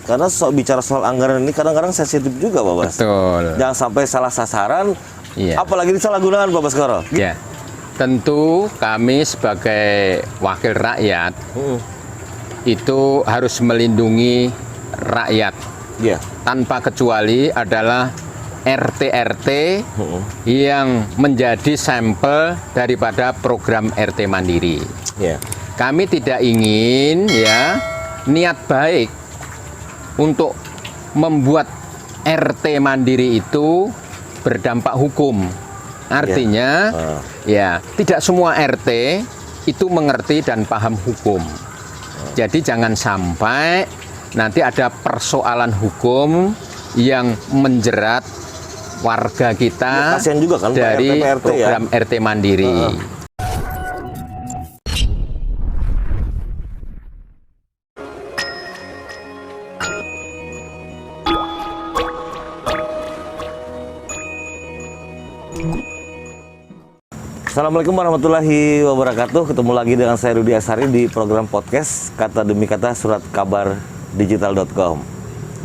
Karena bicara soal anggaran ini kadang-kadang sensitif juga, Pak Bas. Betul. Jangan sampai salah sasaran, Iya. apalagi disalahgunakan, Pak Baskoro. Ya, tentu kami sebagai wakil rakyat itu harus melindungi rakyat. Iya. Tanpa kecuali adalah RT-RT yang menjadi sampel daripada program RT Mandiri. Iya. Kami tidak ingin ya niat baik untuk membuat RT Mandiri itu berdampak hukum. Artinya ya tidak semua RT itu mengerti dan paham hukum. Jadi jangan sampai nanti ada persoalan hukum yang menjerat warga kita Ya, kasihan juga kan, dari RT, program ya? RT Mandiri. Assalamualaikum warahmatullahi wabarakatuh. Ketemu lagi dengan saya Rudi Asari di program podcast Kata Demi Kata Surat Kabar Digital.com.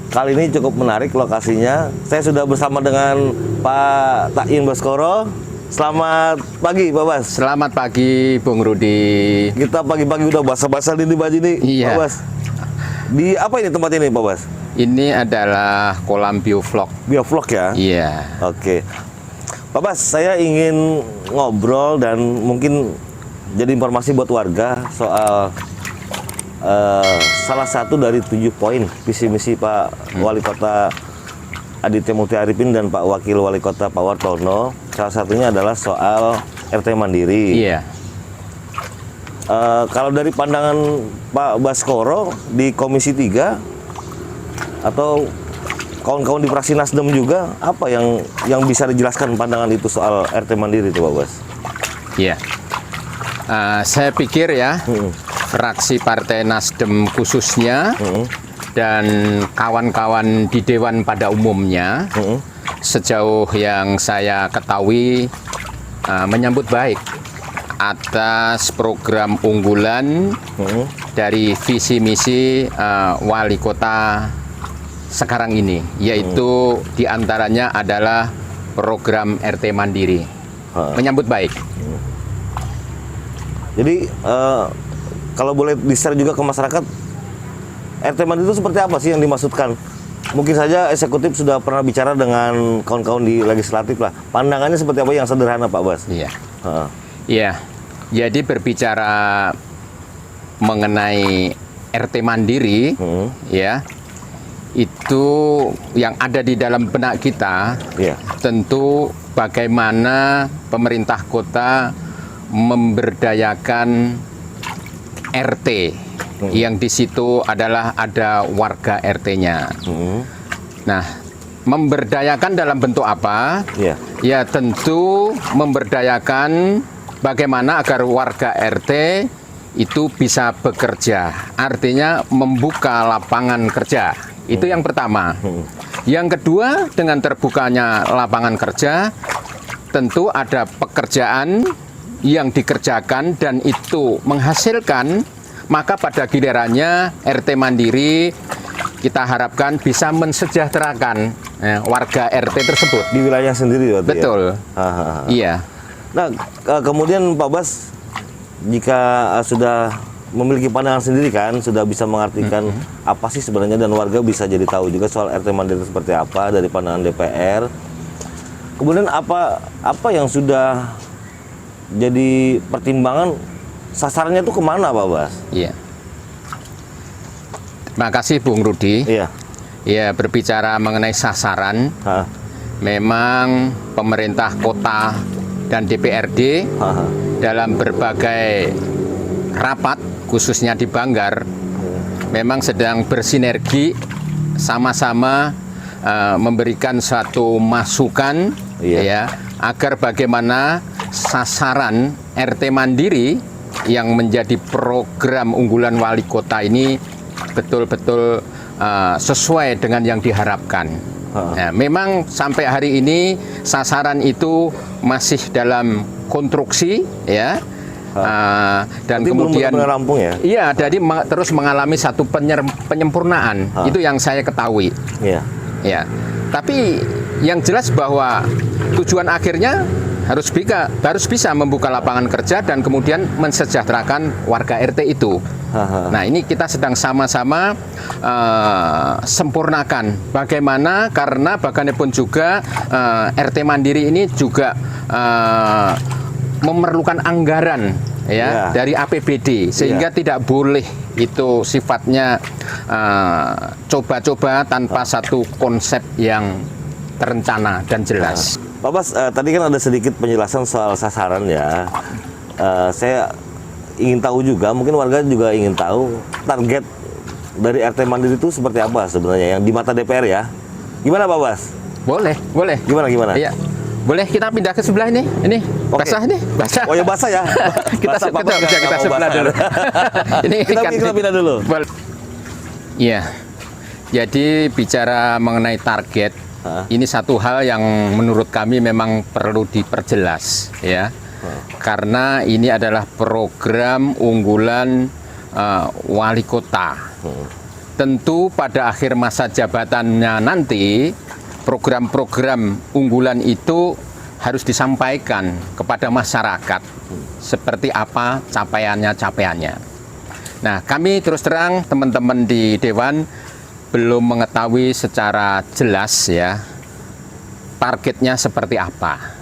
Kali ini cukup menarik lokasinya. Saya sudah bersama dengan Pak Ta'in Baskoro. Selamat pagi, Pak Bas. Selamat pagi, Bung Rudi. Kita pagi-pagi udah basah-basah di baju nih, Iya. Pak Bas. Di apa ini tempat ini, Pak Bas? Ini adalah kolam biovlog. Biovlog ya? Iya. Oke. Pak Bas, saya ingin ngobrol dan mungkin jadi informasi buat warga soal salah satu dari 7 poin visi misi Pak Wali Kota Aditya Muti Arifin dan Pak Wakil Wali Kota Pak Wartono. Salah satunya adalah soal RT Mandiri. Iya. Kalau dari pandangan Pak Baskoro di Komisi 3 atau kawan-kawan di fraksi Nasdem juga, apa yang bisa dijelaskan pandangan itu soal RT Mandiri itu, Pak Bas? Iya. Saya pikir ya, fraksi Partai Nasdem khususnya dan kawan-kawan di Dewan pada umumnya, sejauh yang saya ketahui menyambut baik atas program unggulan dari visi misi Wali Kota sekarang ini, yaitu diantaranya adalah program RT Mandiri. Menyambut baik. Jadi kalau boleh di-share juga ke masyarakat, RT Mandiri itu seperti apa sih yang dimaksudkan? Mungkin saja eksekutif sudah pernah bicara dengan kawan-kawan di legislatif lah. Pandangannya seperti apa yang sederhana, Pak Bas? Iya. Iya. Jadi berbicara mengenai RT Mandiri, ya, itu yang ada di dalam benak kita, tentu bagaimana pemerintah kota memberdayakan RT yang di situ adalah ada warga RT-nya. Nah, memberdayakan dalam bentuk apa? Ya tentu memberdayakan bagaimana agar warga RT itu bisa bekerja, artinya membuka lapangan kerja. Itu yang pertama. Yang kedua, dengan terbukanya lapangan kerja, tentu ada pekerjaan yang dikerjakan dan itu menghasilkan, maka pada gilirannya RT Mandiri kita harapkan bisa mensejahterakan warga RT tersebut. Di wilayah sendiri, betul. Ya? Iya. Nah, kemudian Pak Bas, jika sudah memiliki pandangan sendiri kan, sudah bisa mengartikan apa sih sebenarnya, dan warga bisa jadi tahu juga soal RT Mandiri seperti apa dari pandangan DPR. Kemudian apa yang sudah jadi pertimbangan, sasarannya itu kemana, Pak Bas? Iya. Terima kasih, Bung Rudi. Iya. Ya, berbicara mengenai sasaran, memang pemerintah kota dan DPRD dalam berbagai rapat, khususnya di Banggar, memang sedang bersinergi sama-sama memberikan suatu masukan, ya, agar bagaimana sasaran RT Mandiri yang menjadi program unggulan wali kota ini betul-betul sesuai dengan yang diharapkan. Nah, memang sampai hari ini sasaran itu masih dalam konstruksi, ya. dan Berarti belum kemudian benar-benar rampung ya? Iya, jadi terus mengalami satu penyempurnaan. Itu yang saya ketahui. Iya. Ya, tapi yang jelas bahwa tujuan akhirnya harus bisa membuka lapangan kerja dan kemudian mensejahterakan warga RT itu. Nah, ini kita sedang sama-sama sempurnakan. Bagaimana? Karena bagaimanapun juga RT Mandiri ini juga memerlukan anggaran dari APBD, sehingga tidak boleh itu sifatnya coba-coba tanpa satu konsep yang terencana dan jelas. Pak Bas, tadi kan ada sedikit penjelasan soal sasaran ya. Saya ingin tahu juga, mungkin warga juga ingin tahu target dari RT Mandiri itu seperti apa sebenarnya yang di mata DPR ya. Gimana Pak Bas? Boleh. Gimana? Iya. Boleh kita pindah ke sebelah ini. Ini basah nih, basah. Oh ya basah ya. kita sebelah dulu. Ini kita pindah dulu. Iya. Jadi bicara mengenai target, ini satu hal yang menurut kami memang perlu diperjelas ya. Karena ini adalah program unggulan wali kota. Tentu pada akhir masa jabatannya nanti program-program unggulan itu harus disampaikan kepada masyarakat seperti apa capaiannya. Nah, kami terus terang teman-teman di Dewan belum mengetahui secara jelas ya targetnya seperti apa.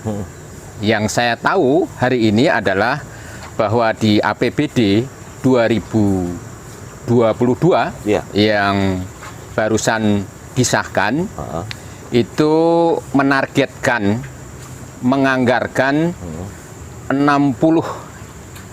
Yang saya tahu hari ini adalah bahwa di APBD 2022 yang barusan disahkan itu menargetkan menganggarkan 60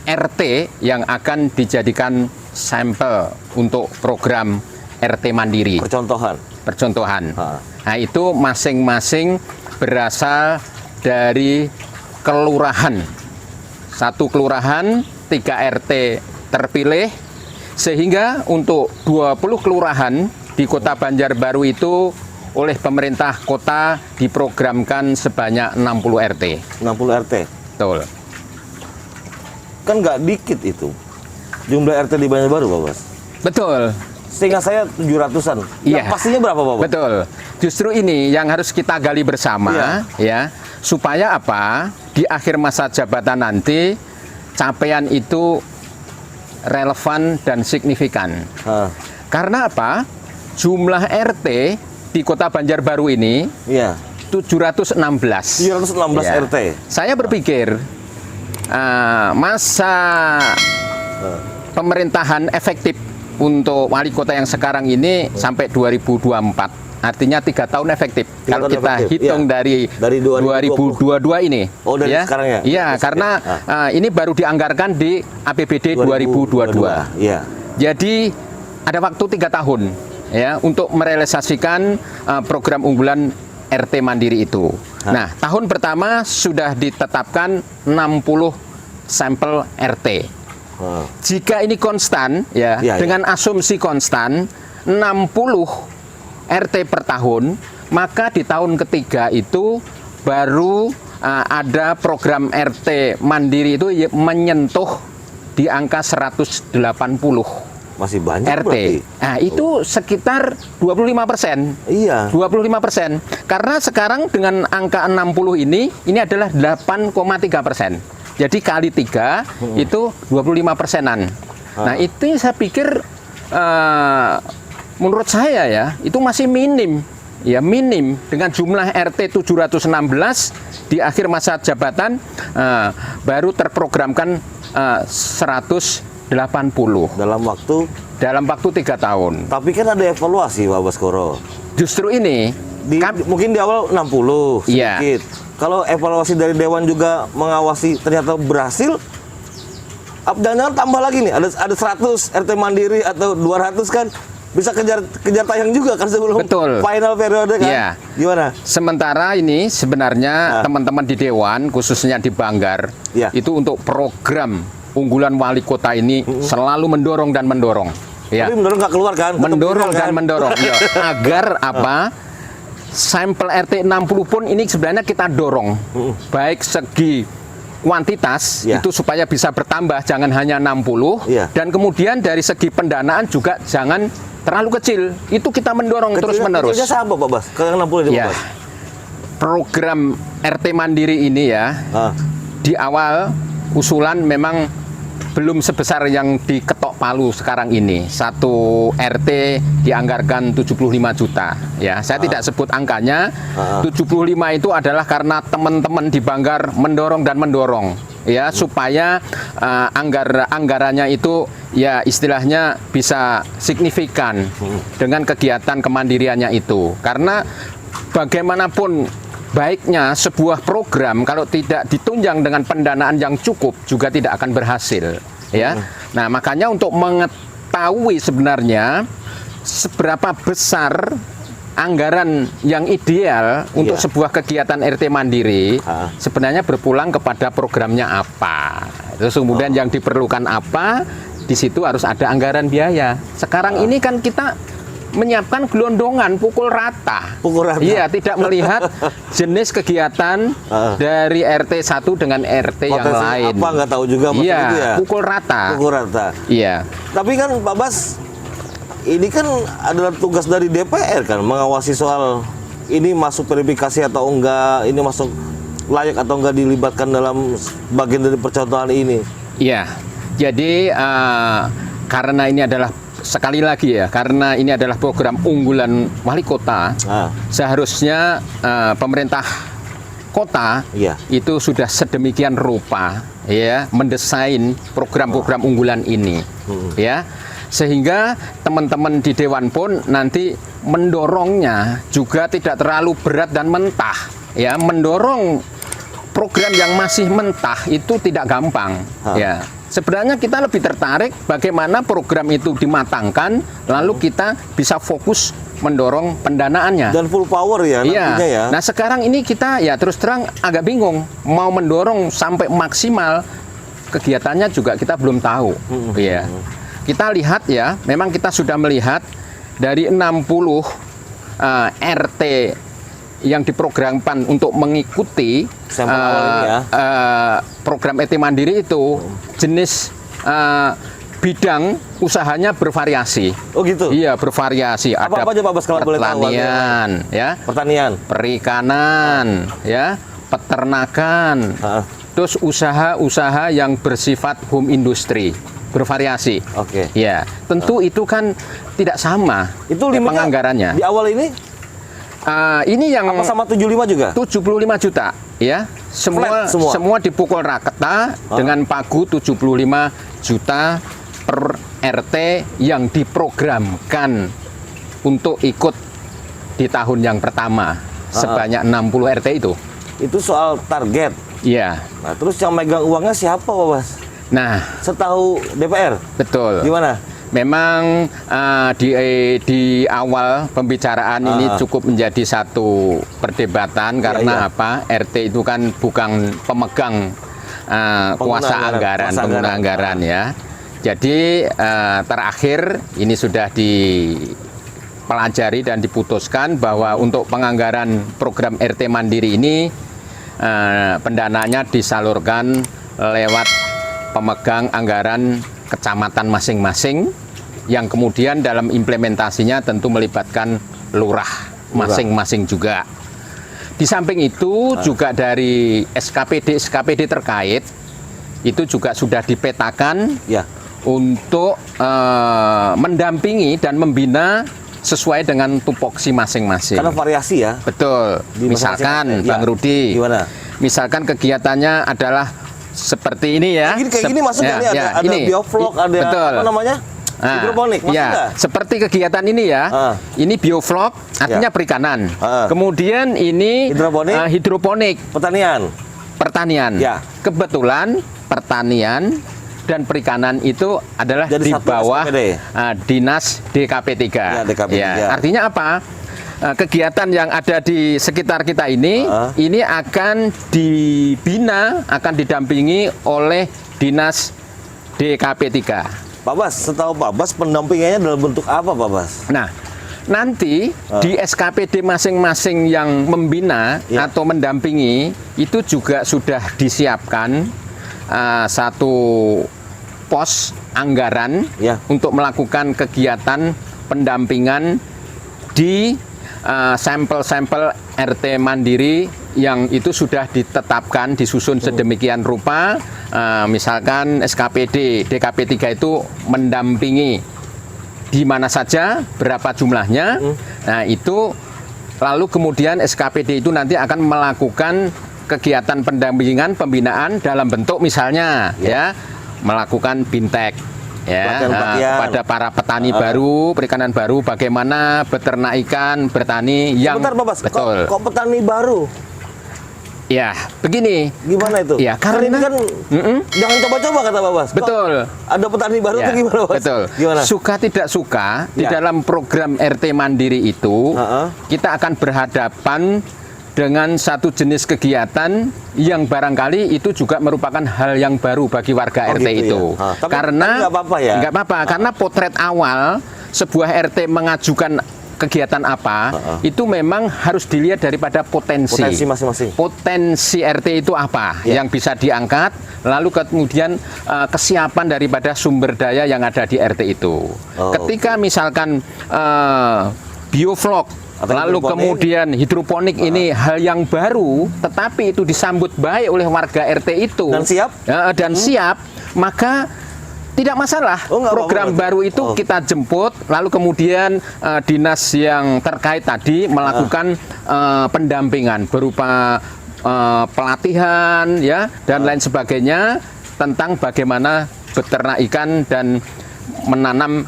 RT yang akan dijadikan sampel untuk program RT Mandiri. Percontohan. Nah, itu masing-masing berasal dari kelurahan. Satu kelurahan, 3 RT terpilih, sehingga untuk 20 kelurahan di Kota Banjarbaru itu oleh pemerintah kota diprogramkan sebanyak 60 RT. 60 RT? Betul. Kan nggak dikit itu jumlah RT di Banjarbaru, Pak Bas. Betul. Sehingga saya 700-an. Iya. Pastinya berapa, Pak Bas? Betul. Justru ini yang harus kita gali bersama, ya, supaya apa? Di akhir masa jabatan nanti capaian itu relevan dan signifikan. Karena apa? Jumlah RT di Kota Banjarbaru ini 716. 716 RT. Saya berpikir masa pemerintahan efektif untuk wali kota yang sekarang ini sampai 2024. Artinya 3 tahun efektif. Kalau kita hitung dari 2022 ini. Oh, dari sekarang ya? Iya, karena ini baru dianggarkan di APBD 2022. Iya. Jadi ada waktu 3 tahun ya untuk merealisasikan program unggulan RT Mandiri itu. Nah, tahun pertama sudah ditetapkan 60 sampel RT. Jika ini konstan dengan asumsi konstan 60 RT per tahun, maka di tahun ketiga itu baru ada program RT Mandiri itu menyentuh di angka 180. Masih banyak RT. berarti. Nah, itu sekitar 25%. Iya. 25%. Karena sekarang dengan angka 60 ini adalah 8,3%. Jadi kali 3 itu 25%-an. Nah, itu saya pikir menurut saya ya, itu masih minim. Ya, minim dengan jumlah RT 716 di akhir masa jabatan baru terprogramkan 180 dalam waktu 3 tahun. Tapi kan ada evaluasi, Pak Baskoro. Justru ini mungkin di awal 60 sedikit. Kalau evaluasi dari Dewan juga mengawasi ternyata berhasil, jangan-jangan tambah lagi nih, ada 100 RT Mandiri atau 200 kan bisa kejar tayang juga kan sebelum final periode kan. Gimana? Sementara ini sebenarnya teman-teman di Dewan khususnya di Banggar itu untuk program unggulan wali kota ini selalu mendorong dan mendorong. Tapi mendorong nggak keluar kan? Mendorong dan mendorong agar apa? Sampel RT 60 pun ini sebenarnya kita dorong baik segi kuantitas Ya. itu supaya bisa bertambah, jangan hanya 60. Ya. Dan kemudian dari segi pendanaan juga jangan terlalu kecil. Itu kita mendorong terus-menerus. Kecilnya sama Pak Bas, ke yang 60 ini Pak Ya. Bas. Program RT Mandiri ini ya, Ah, di awal usulan memang belum sebesar yang diketok Palu sekarang ini. Satu RT dianggarkan 75 juta. Ya, saya tidak sebut angkanya. 75 itu adalah karena teman-teman di Banggar mendorong dan mendorong ya supaya anggarannya itu ya istilahnya bisa signifikan dengan kegiatan kemandiriannya itu. Karena bagaimanapun baiknya sebuah program kalau tidak ditunjang dengan pendanaan yang cukup juga tidak akan berhasil ya. Nah, makanya untuk mengetahui sebenarnya seberapa besar anggaran yang ideal untuk Iya. sebuah kegiatan RT Mandiri Ah. sebenarnya berpulang kepada programnya apa. Terus kemudian yang diperlukan apa, di situ harus ada anggaran biaya. Sekarang ini kan kita menyiapkan gelondongan pukul rata. Pukul rata. Iya, tidak melihat jenis kegiatan dari RT 1 dengan RT yang Potensi lain. apa nggak tahu juga Mas, Iya, itu ya. pukul rata. Pukul rata. Iya. Tapi kan Pak Bas, ini kan adalah tugas dari DPR kan, mengawasi soal ini masuk verifikasi atau enggak, ini masuk layak atau enggak dilibatkan dalam bagian dari percontohan ini. Iya. Jadi karena ini adalah sekali lagi ya, karena ini adalah program unggulan wali kota, Ah, seharusnya pemerintah kota Iya. itu sudah sedemikian rupa ya mendesain program-program unggulan ini ya, sehingga teman-teman di dewan pun nanti mendorongnya juga tidak terlalu berat dan mentah ya. Mendorong program yang masih mentah itu tidak gampang ya. Sebenarnya kita lebih tertarik bagaimana program itu dimatangkan, lalu kita bisa fokus mendorong pendanaannya. dan full power ya Iya. nantinya ya. Nah, sekarang ini kita ya terus terang agak bingung mau mendorong sampai maksimal, kegiatannya juga kita belum tahu. Iya. Kita lihat ya, memang kita sudah melihat dari 60 RT yang diprogramkan untuk mengikuti Sampel awal ini ya. program RT Mandiri itu jenis bidang usahanya bervariasi. Oh gitu. Iya, bervariasi. Apa aja Pak Bas kalau boleh tahu? pertanian, ya, Pertanian. perikanan, ya, peternakan, terus usaha-usaha yang bersifat home industry, bervariasi. Oke. Ya, tentu itu kan tidak sama Itu ya, limitnya penganggarannya. di awal ini Ini yang apa sama 75 juga? 75 juta, ya. Flat semua? Semua dipukul rata dengan pagu 75 juta per RT yang diprogramkan untuk ikut di tahun yang pertama sebanyak 60 RT itu. Itu soal target. Iya. Nah, terus yang megang uangnya siapa Pak Bas? Nah, Setahu DPR. betul. Gimana? Memang di awal pembicaraan ini cukup menjadi satu perdebatan karena iya. apa? RT itu kan bukan pemegang kuasa anggaran, pengguna anggaran ya. Jadi terakhir ini sudah dipelajari dan diputuskan bahwa untuk penganggaran program RT Mandiri ini pendanaannya disalurkan lewat pemegang anggaran kecamatan masing-masing yang kemudian dalam implementasinya tentu melibatkan lurah masing-masing juga. Di samping itu juga dari SKPD terkait itu juga sudah dipetakan Ya. untuk mendampingi dan membina sesuai dengan tupoksi masing-masing. Karena variasi ya. Betul. Di Misalkan masing-masing. Bang Ya. Rudi, Gimana? misalkan kegiatannya adalah seperti ini ya. Kayak gini masuk Ya, ya, ya, ada ini. bioflok, ada Betul. apa namanya? Hidroponik, masuk ya, nggak? seperti kegiatan ini ya. Ini bioflok, artinya Ya. perikanan. Ah. Kemudian ini hidroponik, Pertanian. pertanian. Ya. Kebetulan pertanian dan perikanan itu adalah Jadi di satu bawah SKPD. Dinas DKP 3. Ya, DKP 3. Artinya apa? Kegiatan yang ada di sekitar kita ini akan dibina, akan didampingi oleh Dinas DKP 3. Pak Bas, setahu Pak Bas pendampingannya dalam bentuk apa Pak Bas? Nah, nanti di SKPD masing-masing yang membina Ya. atau mendampingi itu juga sudah disiapkan satu pos anggaran Ya. untuk melakukan kegiatan pendampingan di sampel-sampel RT Mandiri yang itu sudah ditetapkan, disusun sedemikian rupa. Misalkan SKPD, DKP 3 itu mendampingi di mana saja, berapa jumlahnya. Nah, itu lalu kemudian SKPD itu nanti akan melakukan kegiatan pendampingan, pembinaan dalam bentuk misalnya ya melakukan bintek ya Pelatihan-pelatihan. kepada para petani baru, perikanan baru, bagaimana beternak ikan, bertani yang Bentar, Pak Bas. betul. Kok petani baru? Ya, begini. Gimana itu? Ya, Kan ini karena- kan jangan coba-coba kata Pak Bas. Kok Betul. ada petani baru Ya, tuh gimana, Bas? betul. Gimana? Suka tidak suka di Ya. dalam program RT Mandiri itu Ha-ha. kita akan berhadapan dengan satu jenis kegiatan yang barangkali itu juga merupakan hal yang baru bagi warga Oh, RT gitu itu. ya. Tapi Karena nggak apa-apa ya? nggak apa-apa, karena potret awal sebuah RT mengajukan kegiatan apa itu memang harus dilihat daripada potensi. Potensi masing-masing. Potensi RT itu apa Ya. yang bisa diangkat, lalu kemudian kesiapan daripada sumber daya yang ada di RT itu. Oh, Ketika misalkan bioflok, Atau lalu hidroponik. kemudian hidroponik ini hal yang baru, tetapi itu disambut baik oleh warga RT itu Dan siap? dan siap, maka tidak masalah. Oh, nggak Program apa-apa. baru itu Oh. kita jemput, lalu kemudian dinas yang terkait tadi melakukan pendampingan berupa pelatihan ya dan lain sebagainya tentang bagaimana beternak ikan dan menanam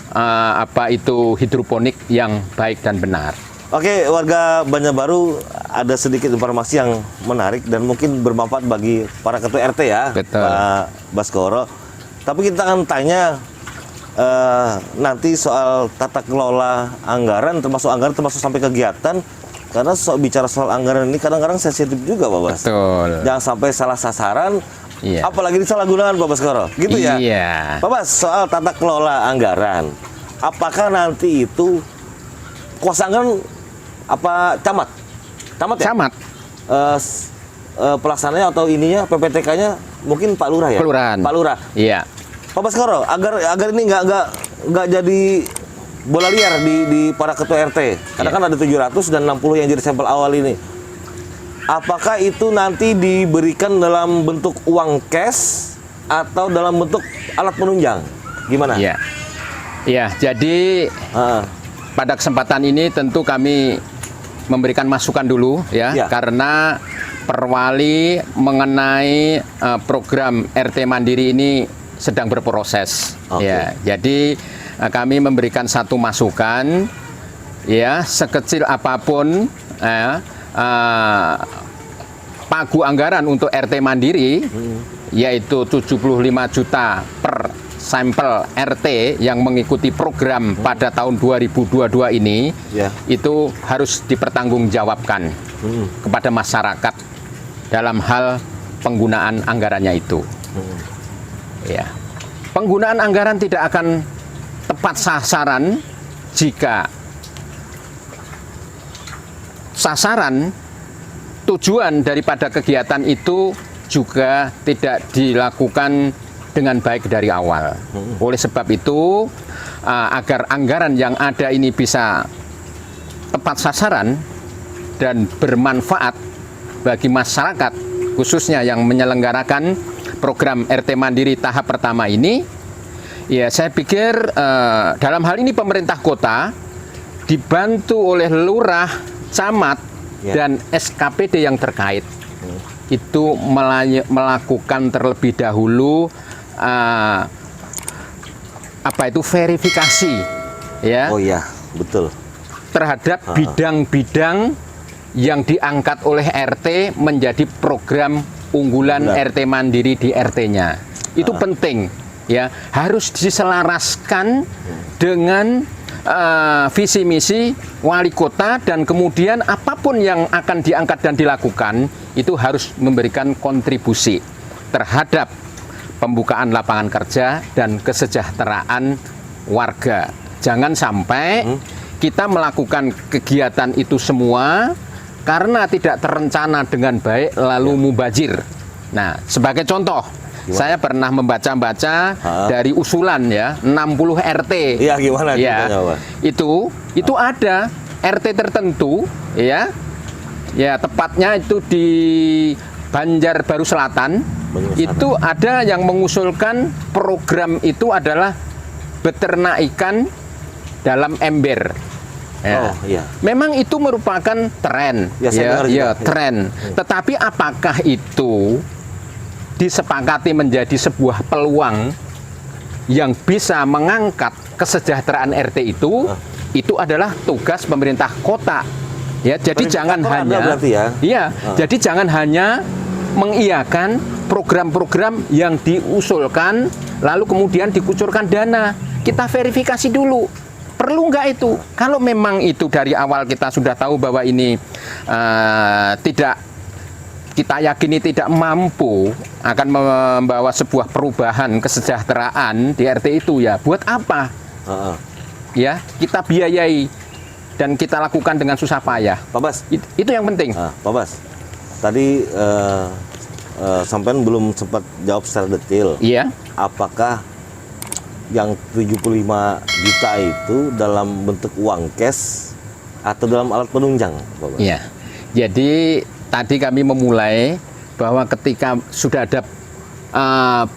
apa itu hidroponik yang baik dan benar. Oke, warga Banjarbaru, ada sedikit informasi yang menarik dan mungkin bermanfaat bagi para ketua RT ya, Betul. Pak Baskoro. Tapi kita akan tanya nanti soal tata kelola anggaran, termasuk sampai kegiatan, karena bicara soal anggaran ini kadang-kadang sensitif juga, Pak Bas. Betul. Jangan sampai salah sasaran, Iya. apalagi disalahgunakan, Pak Baskoro. Gitu ya? Iya. Pak Bas, soal tata kelola anggaran, apakah nanti itu kuasa anggaran apa camat? Camat ya? Camat. Pelaksananya atau ininya PPTK-nya mungkin Pak Lurah ya? Kelurahan. Pak Lurah. Iya. Pak Baskoro, agar ini nggak jadi bola liar di para ketua RT. Karena kan ada 700 dan 60 yang jadi sampel awal ini. Apakah itu nanti diberikan dalam bentuk uang cash atau dalam bentuk alat penunjang? Gimana? Iya. Iya, jadi Ah, pada kesempatan ini tentu kami memberikan masukan dulu ya, Ya. karena Perwali mengenai program RT Mandiri ini sedang berproses. Oke. Ya, jadi kami memberikan satu masukan ya, sekecil apapun pagu anggaran untuk RT Mandiri yaitu 75 juta per sampel RT yang mengikuti program pada tahun 2022 ini Ya. itu harus dipertanggungjawabkan kepada masyarakat dalam hal penggunaan anggarannya itu. Ya. Penggunaan anggaran tidak akan tepat sasaran jika sasaran tujuan daripada kegiatan itu juga tidak dilakukan dengan baik dari awal. Oleh sebab itu, agar anggaran yang ada ini bisa tepat sasaran dan bermanfaat bagi masyarakat, khususnya yang menyelenggarakan program RT Mandiri tahap pertama ini, ya saya pikir dalam hal ini pemerintah kota dibantu oleh lurah, camat, Ya. dan SKPD yang terkait itu melakukan terlebih dahulu apa itu verifikasi ya Oh iya, betul. terhadap bidang-bidang yang diangkat oleh RT menjadi program unggulan Benar. RT Mandiri di RT-nya. Itu penting ya, harus diselaraskan dengan visi misi wali kota, dan kemudian apapun yang akan diangkat dan dilakukan itu harus memberikan kontribusi terhadap pembukaan lapangan kerja dan kesejahteraan warga. Jangan sampai kita melakukan kegiatan itu semua karena tidak terencana dengan baik lalu mubazir. Nah, sebagai contoh, saya pernah membaca-baca dari usulan ya 60 RT. Iya, gimana ya, ceritanya, Pak? Itu ada RT tertentu ya. Ya, tepatnya itu di Banjarbaru Selatan. Itu ada yang mengusulkan program itu adalah beternak ikan dalam ember. Ya. Oh, iya. Memang itu merupakan tren, Ya, saya dengar juga. tren. Tetapi apakah itu disepakati menjadi sebuah peluang yang bisa mengangkat kesejahteraan RT itu? Itu adalah tugas pemerintah kota. Ya, jadi jangan hanya berarti ya. Iya, jadi jangan hanya mengiyakan program-program yang diusulkan lalu kemudian dikucurkan dana. Kita verifikasi dulu. Perlu nggak itu? Kalau memang itu dari awal kita sudah tahu bahwa ini tidak, kita yakini tidak mampu akan membawa sebuah perubahan kesejahteraan di RT itu, ya buat apa? Ya, kita biayai dan kita lakukan dengan susah payah. Pak Bas, Itu yang penting. Pak Bas, tadi sampean belum sempat jawab secara detail. Iya. Apakah yang 75 juta itu dalam bentuk uang cash atau dalam alat penunjang, Pak Bas? Iya. Jadi tadi kami memulai bahwa ketika sudah ada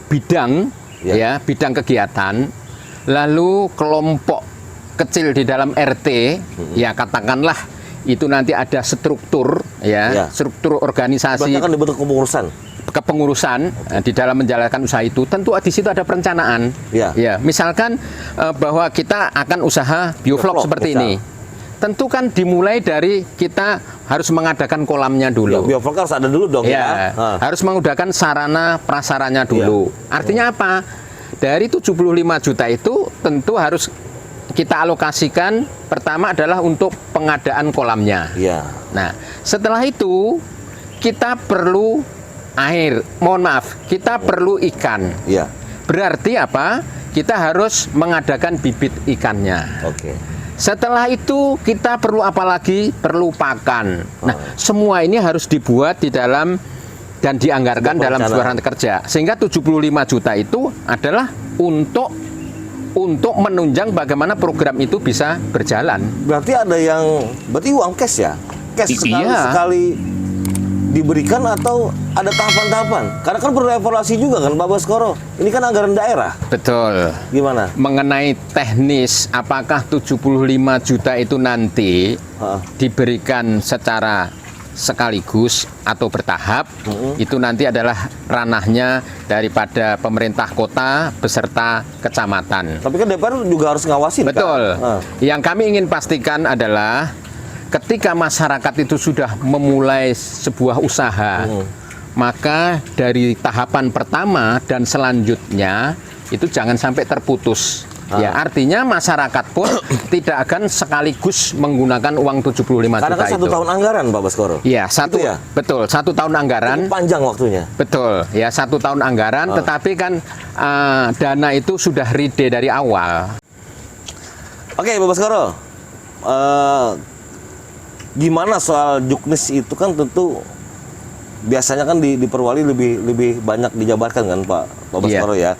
bidang, ya, bidang kegiatan, lalu kelompok kecil di dalam RT, ya katakanlah itu nanti ada struktur, ya, struktur organisasi. Berarti akan dibentuk kepengurusan di dalam menjalankan usaha itu, tentu di situ ada perencanaan. Ya, misalkan bahwa kita akan usaha bioflok seperti ini. Tentu kan dimulai dari kita harus mengadakan kolamnya dulu. Bioflok harus ada dulu dong, ya. Harus menggunakan sarana prasaranya dulu. Artinya apa? Dari 75 juta itu tentu harus kita alokasikan, pertama adalah untuk pengadaan kolamnya. Nah, setelah itu kita perlu air, kita perlu ikan. Berarti apa? Kita harus mengadakan bibit ikannya. Setelah itu kita perlu apa lagi? Perlu pakan. Nah, semua ini harus dibuat di dalam dan dianggarkan dalam sebuah rantai kerja. Sehingga 75 juta itu adalah untuk menunjang bagaimana program itu bisa berjalan. Berarti ada yang, berarti uang cash ya? Cash sekali diberikan atau ada tahapan-tahapan? Karena kan perlu evaluasi juga kan Pak Baskoro. Ini kan anggaran daerah. Betul. Gimana? Mengenai teknis, apakah 75 juta itu nanti diberikan secara sekaligus atau bertahap, itu nanti adalah ranahnya daripada pemerintah kota beserta kecamatan. Tapi kan DPR juga harus ngawasin. Betul. Yang kami ingin pastikan adalah ketika masyarakat itu sudah memulai sebuah usaha, maka dari tahapan pertama dan selanjutnya itu jangan sampai terputus. Ya, artinya masyarakat pun tidak akan sekaligus menggunakan uang 75 juta itu. Karena kan 1 tahun anggaran, Pak Baskoro. Iya, betul, 1 tahun anggaran. Itu panjang waktunya. Betul, ya 1 tahun anggaran, tetapi kan dana itu sudah ready dari awal. Oke, Pak Baskoro. Gimana soal juknis itu kan tentu biasanya kan di Perwali lebih banyak dijabarkan kan Pak Baskoro ya.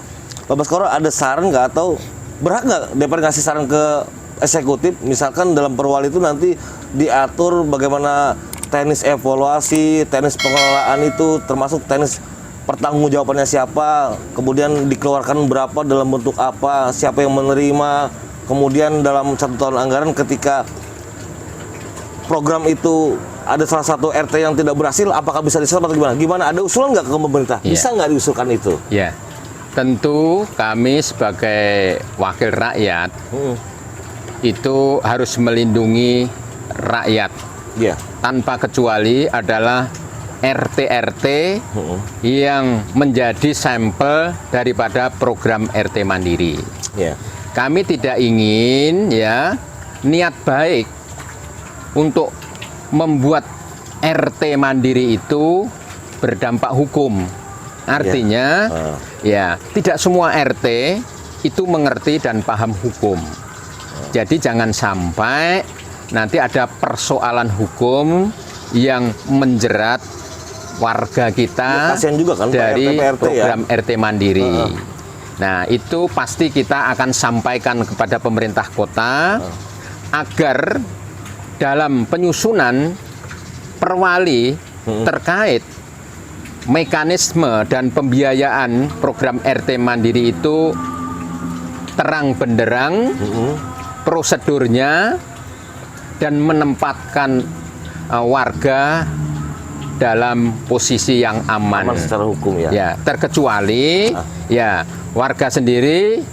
Pak Baskoro ada saran nggak atau berhak nggak DPR ngasih saran ke eksekutif, misalkan dalam Perwali itu nanti diatur bagaimana teknis evaluasi, teknis pengelolaan itu, termasuk teknis pertanggungjawabannya siapa, kemudian dikeluarkan berapa dalam bentuk apa, siapa yang menerima, kemudian dalam 1 tahun anggaran ketika program itu ada salah satu RT yang tidak berhasil, apakah bisa diselesaikan atau gimana? Gimana? Ada usulan nggak ke pemerintah? Bisa nggak diusulkan itu? Ya. Tentu kami sebagai wakil rakyat itu harus melindungi rakyat. Tanpa kecuali adalah RT-RT yang menjadi sampel daripada program RT Mandiri. Kami tidak ingin niat baik untuk membuat RT Mandiri itu berdampak hukum. Artinya, tidak semua RT itu mengerti dan paham hukum. Jadi jangan sampai nanti ada persoalan hukum yang menjerat warga kita Ya, kasihan juga kan, Pak dari RT, PRT program ya. RT Mandiri. Nah, itu pasti kita akan sampaikan kepada pemerintah kota agar dalam penyusunan perwali terkait mekanisme dan pembiayaan program RT Mandiri itu terang benderang, prosedurnya, dan menempatkan warga dalam posisi yang aman. Aman secara hukum ya. Ya, terkecuali ya warga sendiri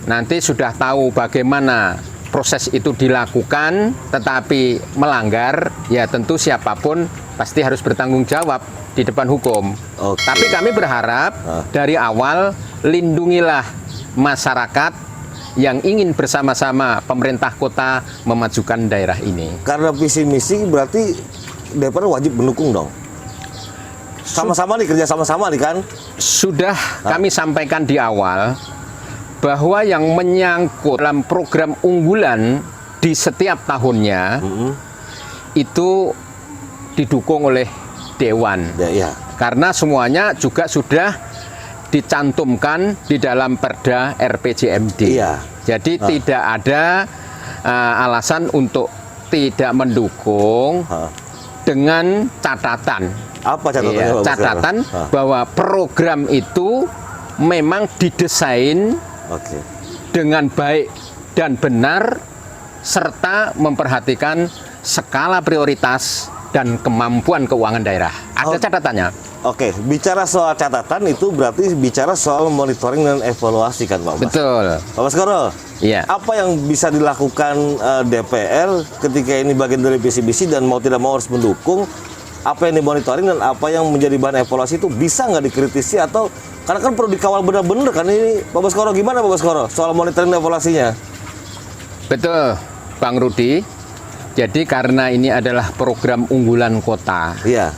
nanti sudah tahu bagaimana proses itu dilakukan, tetapi melanggar, ya tentu siapapun pasti harus bertanggung jawab di depan hukum. Oke. Tapi kami berharap dari awal lindungilah masyarakat yang ingin bersama-sama pemerintah kota memajukan daerah ini. Karena visi misi berarti DPR wajib mendukung dong. Sama-sama nih, kerja sama-sama nih kan. Sudah kami sampaikan di awal bahwa yang menyangkut dalam program unggulan di setiap tahunnya itu didukung oleh Dewan. Ya. Karena semuanya juga sudah dicantumkan di dalam Perda RPJMD. Iya. Jadi tidak ada alasan untuk tidak mendukung dengan catatan. Apa catatannya, Iya, Pak catatan Baskoro? bahwa program itu memang didesain Oke. dengan baik dan benar serta memperhatikan skala prioritas dan kemampuan keuangan daerah. Ada catatannya. Oke, bicara soal catatan itu berarti bicara soal monitoring dan evaluasi kan Pak Bas? Betul. Pak Baskoro, Iya. apa yang bisa dilakukan DPR ketika ini bagian dari visi misi dan mau tidak mau harus mendukung? Apa yang dimonitoring dan apa yang menjadi bahan evaluasi itu bisa nggak dikritisi atau karena kan perlu dikawal benar-benar kan ini Pak Baskoro, gimana Pak Baskoro soal monitoring dan evaluasinya? Betul, Bang Rudi. Jadi karena ini adalah program unggulan kota, Iya.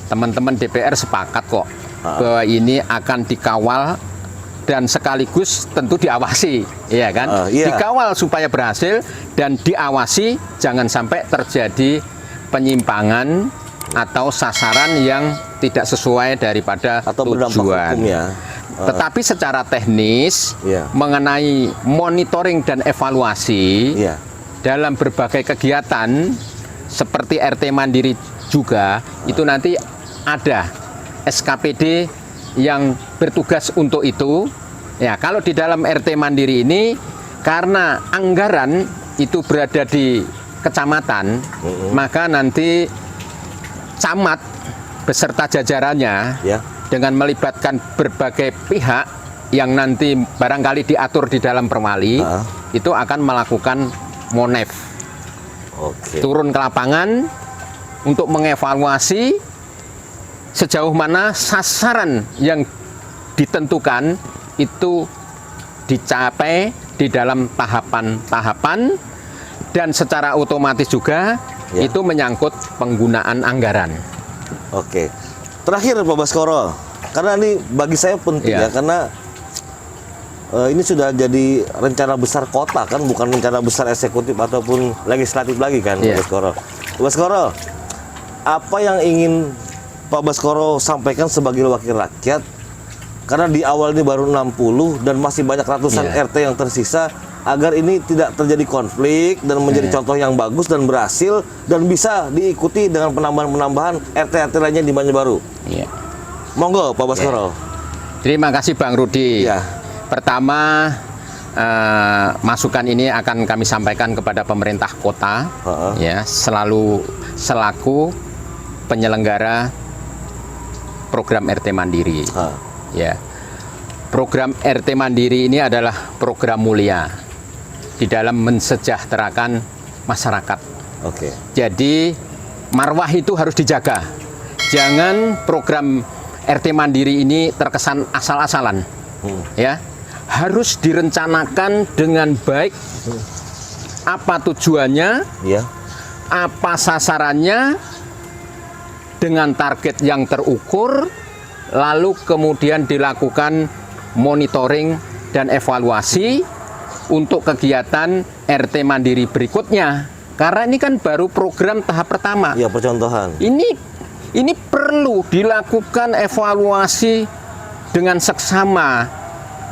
teman-teman DPR sepakat kok bahwa ini akan dikawal dan sekaligus tentu diawasi, ya kan? Iya. Dikawal supaya berhasil dan diawasi jangan sampai terjadi penyimpangan atau sasaran yang tidak sesuai daripada Atau berdampak tujuan. hukum ya. Tetapi secara teknis Iya. mengenai monitoring dan evaluasi Iya. dalam berbagai kegiatan seperti RT Mandiri juga itu nanti ada SKPD yang bertugas untuk itu. Ya, kalau di dalam RT Mandiri ini karena anggaran itu berada di kecamatan, maka nanti camat beserta jajarannya Ya. dengan melibatkan berbagai pihak yang nanti barangkali diatur di dalam perwali itu akan melakukan monef, Oke. turun ke lapangan untuk mengevaluasi sejauh mana sasaran yang ditentukan itu dicapai di dalam tahapan-tahapan dan secara otomatis juga Ya. itu menyangkut penggunaan anggaran. Oke. Terakhir Pak Baskoro, karena ini bagi saya penting Iya. ya karena ini sudah jadi rencana besar kota kan, bukan rencana besar eksekutif ataupun legislatif lagi kan, Iya. Pak Baskoro. Pak Baskoro, apa yang ingin Pak Baskoro sampaikan sebagai wakil rakyat? Karena di awal ini baru 60 dan masih banyak ratusan Iya. RT yang tersisa, agar ini tidak terjadi konflik dan menjadi contoh yang bagus dan berhasil dan bisa diikuti dengan penambahan-penambahan RT-RT lainnya di Banjarbaru. Iya. Monggo Pak Baskoro. Terima kasih Bang Rudi. Iya. Pertama, masukan ini akan kami sampaikan kepada pemerintah kota, ya, selaku penyelenggara program RT Mandiri. Ya, program RT Mandiri ini adalah program mulia di dalam mensejahterakan masyarakat. Oke. Jadi marwah itu harus dijaga. Jangan program RT Mandiri ini terkesan asal-asalan. Ya, harus direncanakan dengan baik. Apa tujuannya? Ya. Apa sasarannya? Dengan target yang terukur, lalu kemudian dilakukan monitoring dan evaluasi untuk kegiatan RT Mandiri berikutnya. Karena ini kan baru program tahap pertama. Ya, percontohan. Ini perlu dilakukan evaluasi dengan seksama.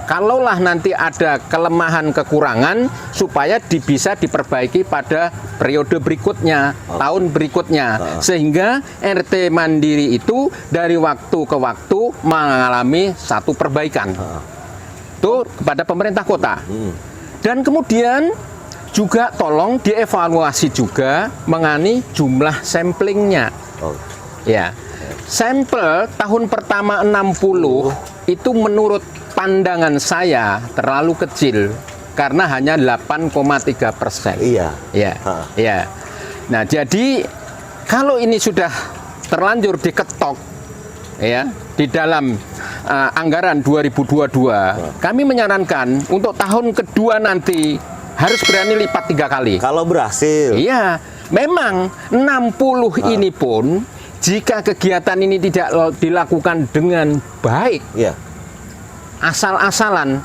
Kalaulah nanti ada kelemahan kekurangan supaya bisa diperbaiki pada periode berikutnya, tahun berikutnya, sehingga RT Mandiri itu dari waktu ke waktu mengalami satu perbaikan. Itu kepada pemerintah kota. Dan kemudian juga tolong dievaluasi juga mengenai jumlah samplingnya. Ya. Sampel tahun pertama 60 itu menurut pandangan saya terlalu kecil karena hanya 8,3%. Iya. Ya. Ya. Nah, jadi kalau ini sudah terlanjur diketok ya di dalam anggaran 2022, kami menyarankan untuk tahun kedua nanti harus berani lipat 3 kali. Kalau berhasil. Iya, memang 60 ini pun jika kegiatan ini tidak dilakukan dengan baik, Iya. asal-asalan,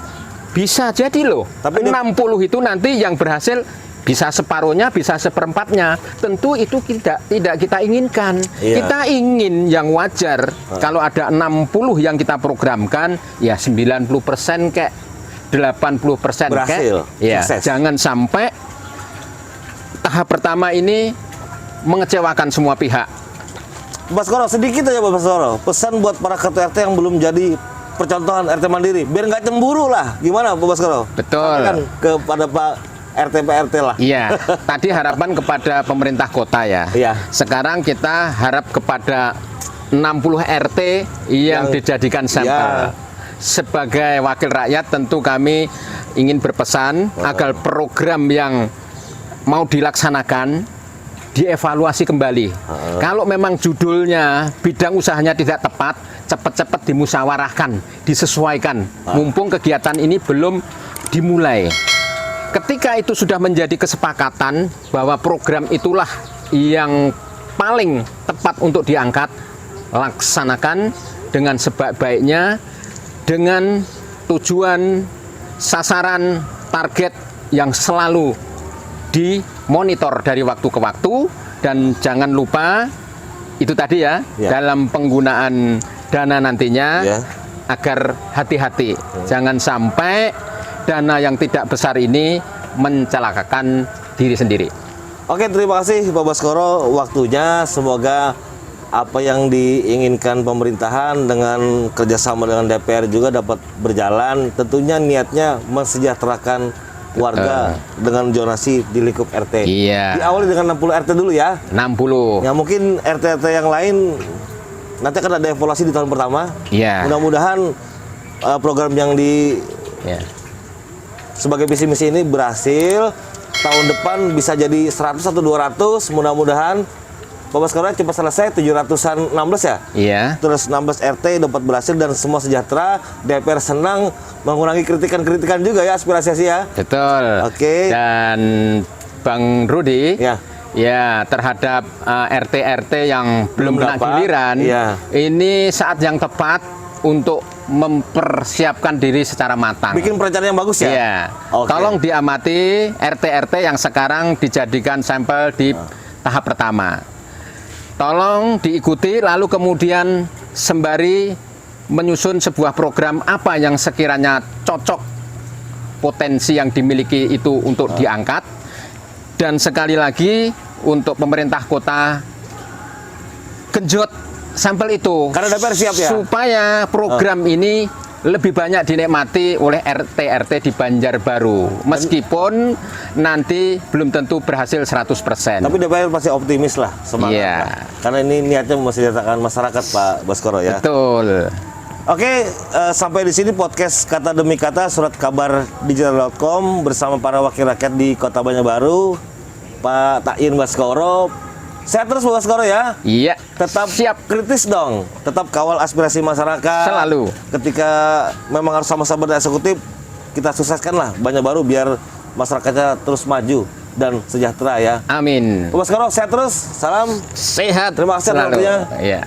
bisa jadi loh. Tapi 60 itu nanti yang berhasil bisa separuhnya, bisa seperempatnya. Tentu itu tidak kita inginkan. Iya. Kita ingin yang wajar. Kalau ada 60 yang kita programkan, ya 90% kayak 80% Berhasil. ya, Sukses. jangan sampai tahap pertama ini mengecewakan semua pihak. Pak Baskoro, sedikit aja Pak Baskoro, pesan buat para ketua RT yang belum jadi percontohan RT Mandiri, biar nggak cemburu lah. Gimana Pak Baskoro? Betul. Sampaikan kepada Pak RT-PRT lah. Iya, tadi harapan kepada pemerintah kota ya. Iya. Sekarang kita harap kepada 60 RT yang dijadikan sampel. Iya. Sebagai wakil rakyat tentu kami ingin berpesan agar program yang mau dilaksanakan dievaluasi kembali. Kalau memang judulnya bidang usahanya tidak tepat, cepat-cepat dimusyawarahkan, disesuaikan. Mumpung kegiatan ini belum dimulai. Ketika itu sudah menjadi kesepakatan bahwa program itulah yang paling tepat untuk diangkat, laksanakan dengan sebaik-baiknya, dengan tujuan, sasaran, target yang selalu dimonitor dari waktu ke waktu. Dan jangan lupa itu tadi ya, dalam penggunaan dana nantinya agar hati-hati, jangan sampai dana yang tidak besar ini mencelakakan diri sendiri. Oke, terima kasih Pak Baskoro waktunya. Semoga apa yang diinginkan pemerintahan dengan kerjasama dengan DPR juga dapat berjalan. Tentunya niatnya mensejahterakan warga dengan zonasi di lingkup RT. Iya. Diawali dengan 60 RT dulu ya. 60. Ya mungkin RT-RT yang lain nanti akan ada evaluasi di tahun pertama. Iya. Mudah-mudahan program yang Ya. sebagai visi misi ini berhasil. Tahun depan bisa jadi 100 atau 200. Mudah-mudahan Pak Baskoro cepat selesai 700-an 16 ya. Iya. Terus 16 RT dapat berhasil dan semua sejahtera. DPR senang, mengurangi kritikan-kritikan juga ya, aspirasi ya. Betul. Oke. Dan Bang Rudi, Ya. ya terhadap RT-RT yang belum kena dapat, giliran, ya. ini saat yang tepat untuk mempersiapkan diri secara matang. Bikin perencanaan yang bagus ya. Iya. Oke. Tolong diamati RT-RT yang sekarang dijadikan sampel di tahap pertama. Tolong diikuti, lalu kemudian sembari menyusun sebuah program apa yang sekiranya cocok potensi yang dimiliki itu untuk diangkat. Dan sekali lagi untuk pemerintah kota, genjot sampel itu. Karena DPR siap ya. Supaya program ini lebih banyak dinikmati oleh RT-RT di Banjarbaru. Meskipun nanti belum tentu berhasil 100%. Tapi DPR pasti optimis lah, semangat Iya. lah. Karena ini niatnya mesejahterakan masyarakat Pak Baskoro ya. Betul. Oke, sampai di sini podcast Kata Demi Kata surat kabar digital.com bersama para wakil rakyat di Kota Banjarbaru, Pak Ta'in Baskoro. Sehat terus Pak Baskoro ya. Iya. Tetap Siap. kritis dong, tetap kawal aspirasi masyarakat. Selalu. Ketika memang harus sama-sama dengan eksekutif, kita sukseskan lah Banjarbaru biar masyarakatnya terus maju dan sejahtera ya. Amin. Pak Baskoro sehat terus, salam. Sehat. Terima kasih atas selalu. waktunya. Iya.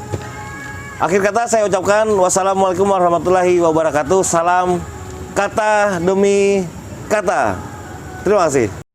Akhir kata saya ucapkan wassalamualaikum warahmatullahi wabarakatuh. Salam kata demi kata. Terima kasih.